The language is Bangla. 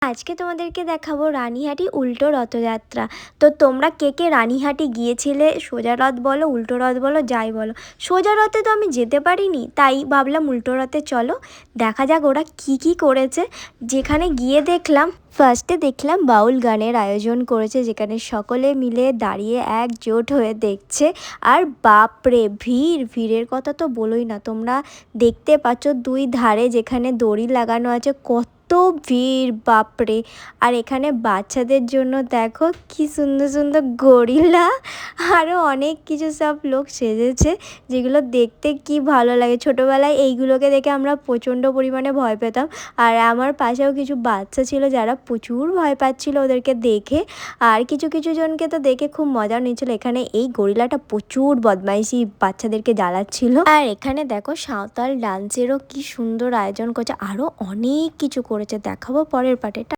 আজকে তোমাদেরকে দেখাবো রানীহাটি উল্টো রথযাত্রা। তো তোমরা কে কে রানীহাটি গিয়েছিলে? সোজা রথ বলো, উল্টো রথ বলো, যাই বলো। সোজা রথে তো আমি যেতে পারিনি, তাই ভাবলাম উল্টো রথে চলো, দেখা যাক ওরা কি কি করেছে। যেখানে গিয়ে দেখলাম, ফার্স্টে দেখলাম বাউল গানের আয়োজন করেছে, যেখানে সকলে মিলে দাঁড়িয়ে একজোট হয়ে দেখছে। আর বাপরে ভিড়ের কথা তো বলোই না। তোমরা দেখতে পাচ্ছ দুই ধারে যেখানে দড়ি লাগানো আছে, কত ভিড় বাপরে। আর এখানে বাচ্চাদের জন্য দেখো কি সুন্দর সুন্দর গরিলা, আরও অনেক কিছু সব লোক সেজেছে, যেগুলো দেখতে কি ভালো লাগে। ছোটোবেলায় এইগুলোকে দেখে আমরা প্রচণ্ড পরিমাণে ভয় পেতাম। আর আমার পাশেও কিছু বাচ্চা ছিল যারা প্রচুর ভয় পাচ্ছিল ওদেরকে দেখে। আর কিছু কিছু জনকে তো দেখে খুব মজা নিচ্ছিল। এখানে এই গরিলাটা প্রচুর বদমাইশি বাচ্চাদেরকে জ্বালাচ্ছিল। আর এখানে দেখো সাঁওতাল ডান্সেরও কি সুন্দর আয়োজন করছে, আরও অনেক কিছু করেছে, দেখাবো পরের পার্টে।